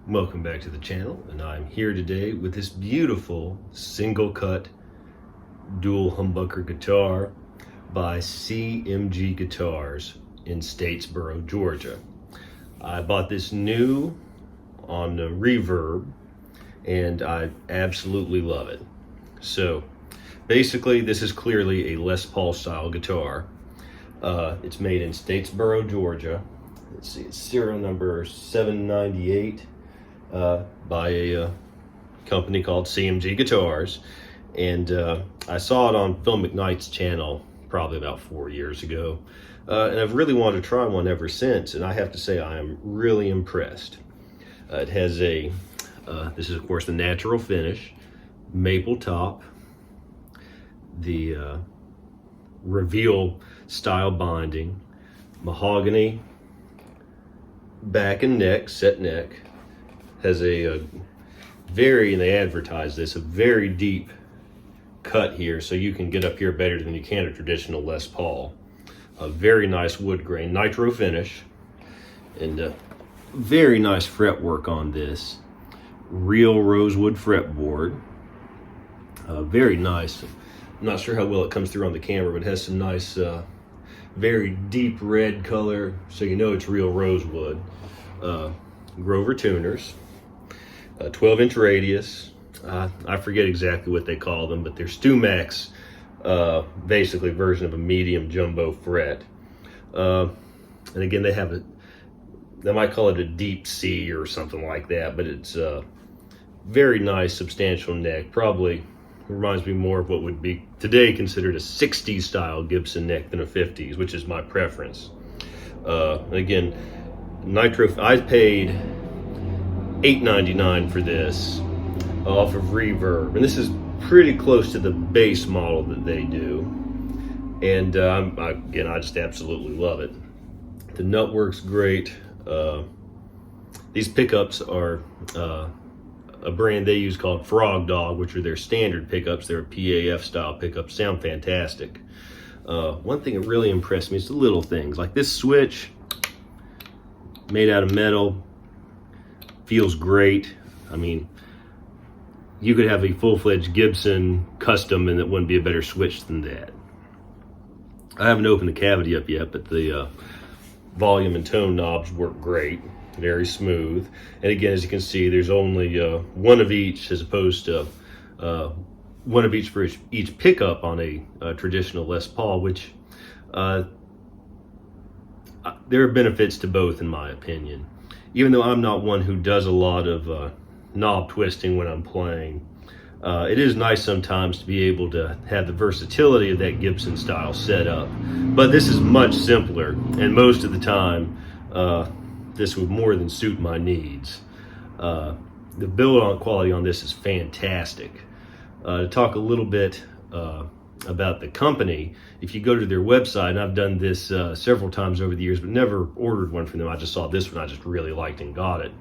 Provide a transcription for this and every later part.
Welcome back to the channel, and I'm here today with this beautiful single cut dual humbucker guitar by CMG Guitars in Statesboro, Georgia. I bought this new on the Reverb and I absolutely love it. So basically this is clearly a Les Paul style guitar. It's made in Statesboro, Georgia. Let's see, it's serial number 798 by a company called CMG Guitars. And I saw it on Phil McKnight's channel probably about 4 years ago. And I've really wanted to try one ever since, and I have to say I am really impressed. It has a, this is of course the natural finish, maple top, the reveal style binding, mahogany back and neck, set neck, has a very, and they advertise this, a very deep cut here, so you can get up here better than you can a traditional Les Paul. A very nice wood grain, nitro finish, and very nice fretwork on this. Real rosewood fretboard. Very nice. I'm not sure how well it comes through on the camera, but it has some nice, very deep red color, so you know it's real rosewood. Grover tuners. 12-inch radius. I forget exactly what they call them, but they're StewMax, basically version of a medium jumbo fret. And again, they have they might call it a deep C or something like that, but it's a very nice substantial neck. Probably reminds me more of what would be today considered a 60s style Gibson neck than a 50s, which is my preference. And again, nitro, I paid $8.99 for this off of Reverb, and this is pretty close to the base model that they do. And again, I just absolutely love it. The nut works great. These pickups are a brand they use called Frog Dog, which are their standard pickups. They're PAF style pickups, sound fantastic. One thing that really impressed me is the little things, like this switch, made out of metal, feels great. I mean, you could have a full-fledged Gibson custom and it wouldn't be a better switch than that. I haven't opened the cavity up yet, but the volume and tone knobs work great, very smooth. And again, as you can see, there's only one of each, as opposed to one of each for each pickup on a traditional Les Paul, which there are benefits to both in my opinion. Even though I'm not one who does a lot of knob twisting when I'm playing, it is nice sometimes to be able to have the versatility of that Gibson style setup. But this is much simpler, and most of the time this would more than suit my needs. The build quality on this is fantastic. To talk a little bit about the company, if you go to their website, and I've done this several times over the years, but never ordered one from them. I just saw this one I just really liked and got it.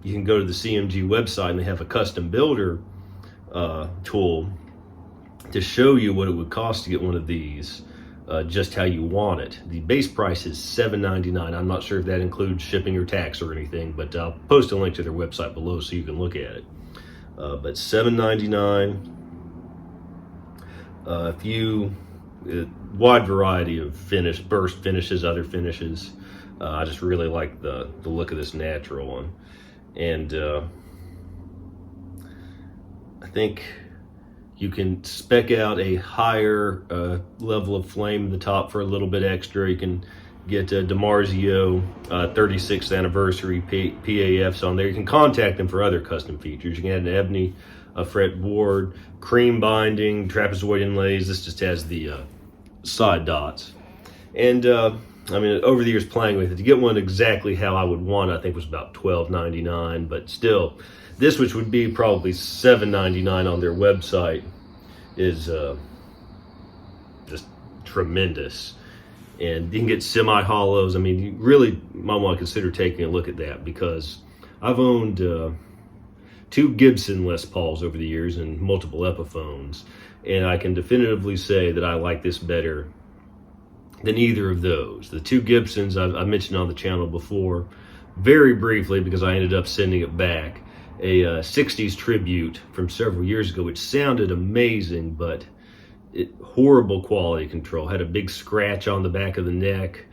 You can go to the CMG website and they have a custom builder tool to show you what it would cost to get one of these, just how you want it. The base price is $7.99. I'm not sure if that includes shipping or tax or anything, but I'll post a link to their website below so you can look at it. But $7.99. Wide variety of finish, burst finishes, other finishes. I just really like the look of this natural one. And I think you can spec out a higher level of flame in the top for a little bit extra. You can get DiMarzio 36th anniversary PAFs on there. You can contact them for other custom features. You can add an ebony fretboard, cream binding, trapezoid inlays. This just has the side dots. And I mean, over the years playing with it, to get one exactly how I would want, I think was about $12.99, but still, this, which would be probably $7.99 on their website, is just tremendous. And you can get semi-hollows. I mean, you really might want to consider taking a look at that, because I've owned two Gibson Les Pauls over the years and multiple Epiphones, and I can definitively say that I like this better than either of those. The two Gibsons I've mentioned on the channel before, very briefly, because I ended up sending it back, a 60s tribute from several years ago, which sounded amazing, but horrible quality control. Had a big scratch on the back of the neck,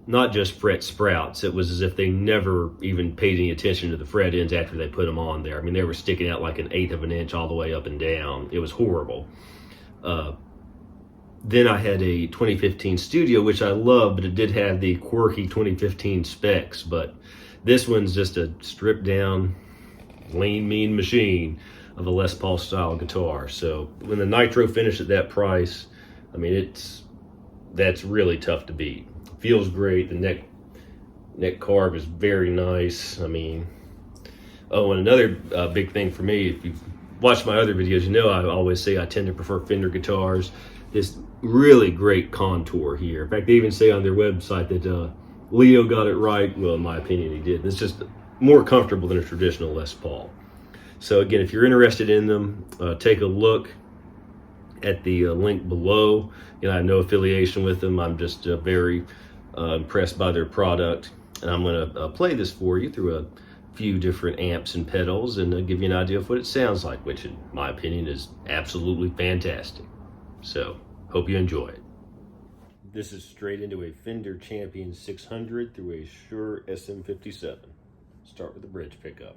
not just fret sprouts. It was as if they never even paid any attention to the fret ends after they put them on there. I mean, they were sticking out like 1/8 of an inch all the way up and down. It was horrible. Then I had a 2015 Studio, which I love, but it did have the quirky 2015 specs. But this one's just a stripped down, lean, mean machine of a Les Paul style guitar. So when the Nitro finished at that price, I mean, that's really tough to beat. Feels great. The neck carve is very nice. I mean, oh, and another big thing for me, if you've watched my other videos, you know I always say I tend to prefer Fender guitars. This really great contour here. In fact, they even say on their website that Leo got it right. Well, in my opinion, he did. It's just more comfortable than a traditional Les Paul. So again, if you're interested in them, take a look at the link below. You know, I have no affiliation with them. I'm just very impressed by their product. And I'm going to play this for you through a few different amps and pedals and give you an idea of what it sounds like, which in my opinion is absolutely fantastic. So, hope you enjoy it. This is straight into a Fender Champion 600 through a Shure SM57. Start with the bridge pickup.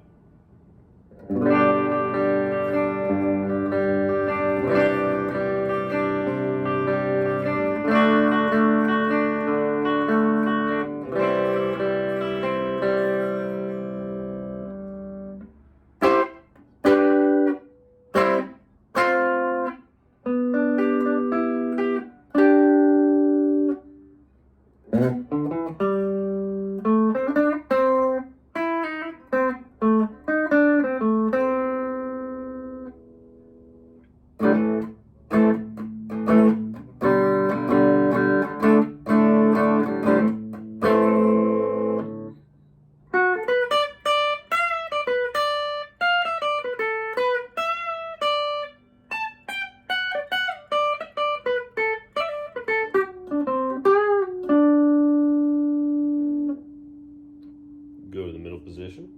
Go to the middle position.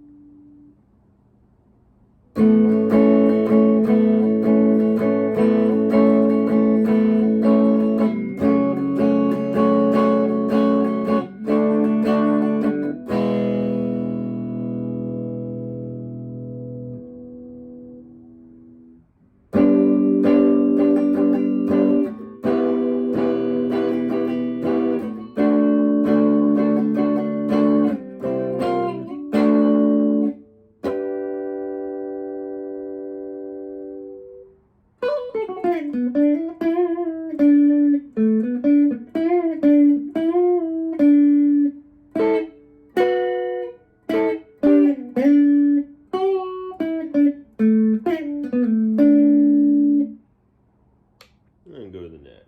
And go to the neck.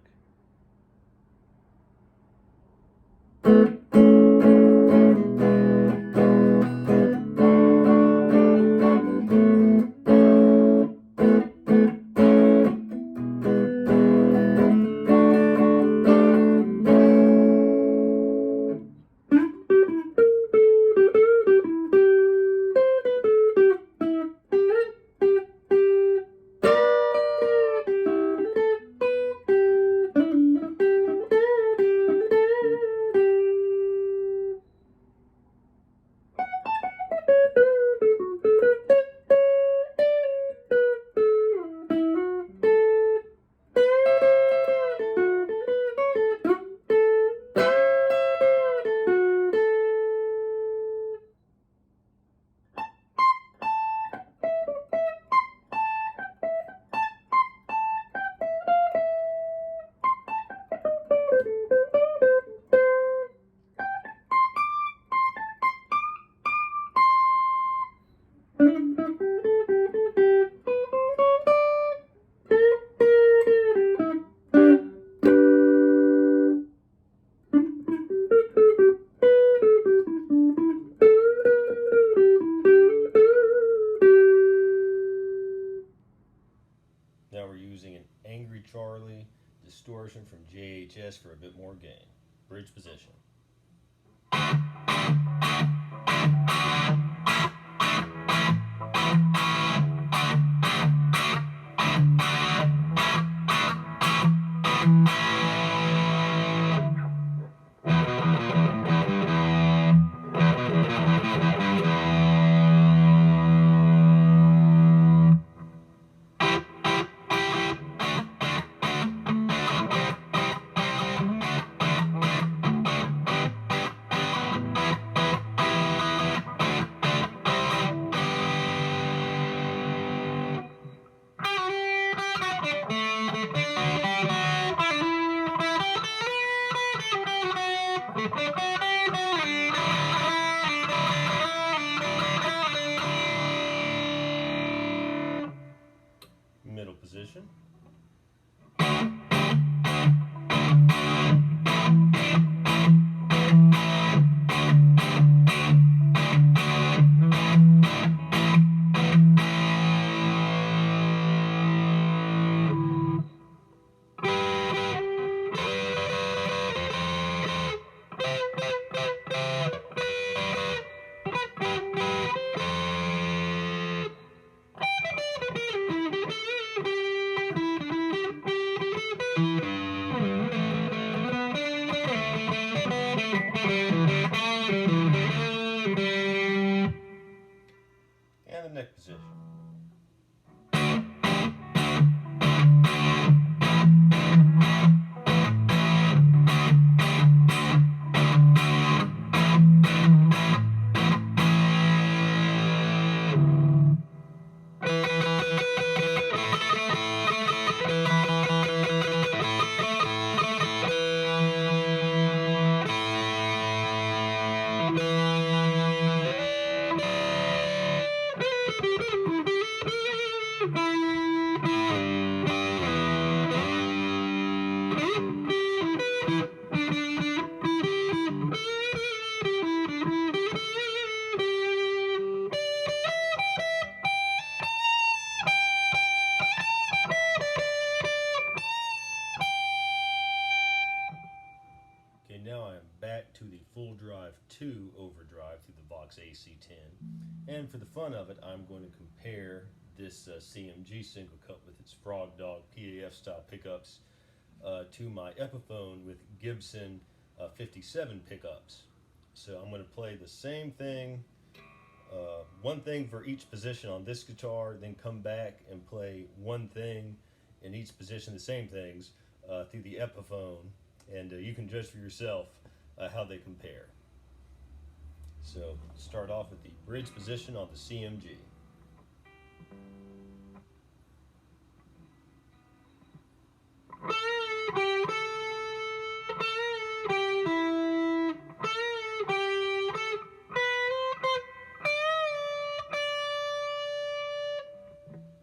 Now we're using an Angry Charlie Distortion from JHS for a bit more gain. Bridge position. position. And the neck position. Now I'm back to the full drive 2 overdrive through the Vox AC10, and for the fun of it I'm going to compare this CMG single cut with its Frog Dog PAF style pickups to my Epiphone with Gibson 57 pickups. So I'm going to play the same thing, one thing for each position on this guitar, then come back and play one thing in each position, the same things, through the Epiphone. And you can judge for yourself how they compare. So start off with the bridge position on the CMG.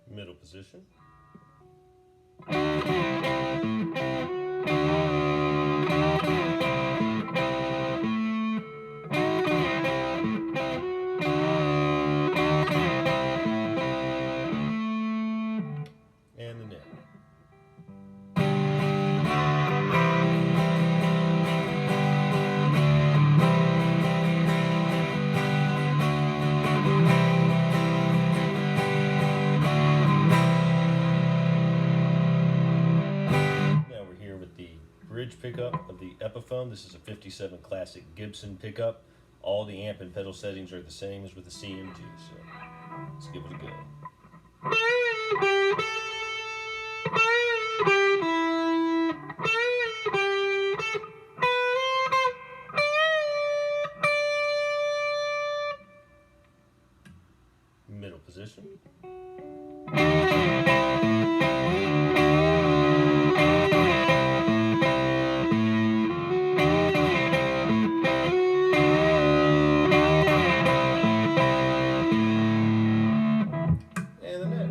Middle position. And the neck. Now we're here with the bridge pickup of the Epiphone. This is a 57 classic Gibson pickup. All the amp and pedal settings are the same as with the CMG, so let's give it a go. Middle position. And the neck.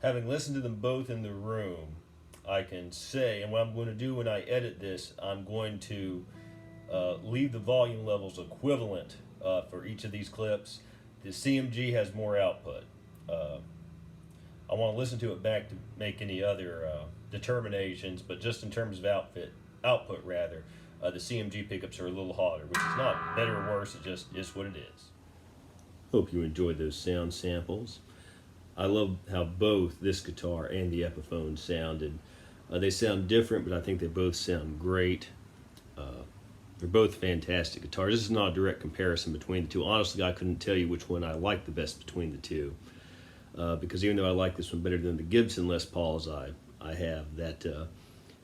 Having listened to them both in the room, I can say, and what I'm going to do when I edit this, I'm going to leave the volume levels equivalent for each of these clips. The CMG has more output. I want to listen to it back to make any other determinations, but just in terms of output rather, the CMG pickups are a little hotter, which is not better or worse, it just is what it is. Hope you enjoyed those sound samples. I love how both this guitar and the Epiphone sounded. They sound different, but I think they both sound great. They're both fantastic guitars. This is not a direct comparison between the two. Honestly, I couldn't tell you which one I like the best between the two. Because even though I like this one better than the Gibson Les Pauls I have, that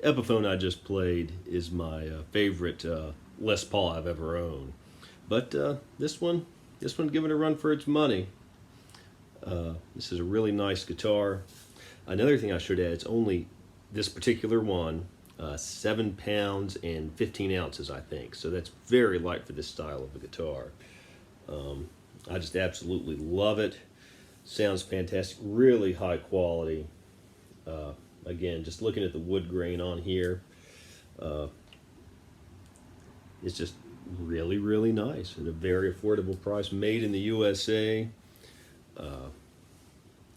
Epiphone I just played is my favorite Les Paul I've ever owned. But this one, give it a run for its money. This is a really nice guitar. Another thing I should add, it's only this particular one, 7 pounds and 15 ounces, I think. So that's very light for this style of a guitar. I just absolutely love it. Sounds fantastic, really high quality. Again, just looking at the wood grain on here, it's just really, really nice at a very affordable price, made in the USA.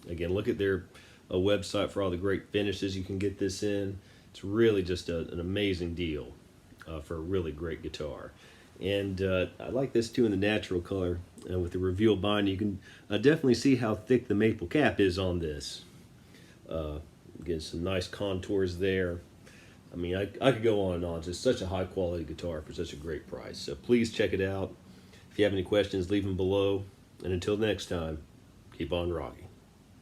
Again, look at their website for all the great finishes you can get this in. It's really just an amazing deal for a really great guitar. And I like this too in the natural color with the reveal binder. You can definitely see how thick the maple cap is on this. Again, some nice contours there. I mean, I could go on and on. It's just such a high quality guitar for such a great price. So please check it out. If you have any questions, leave them below. And until next time, keep on rocking.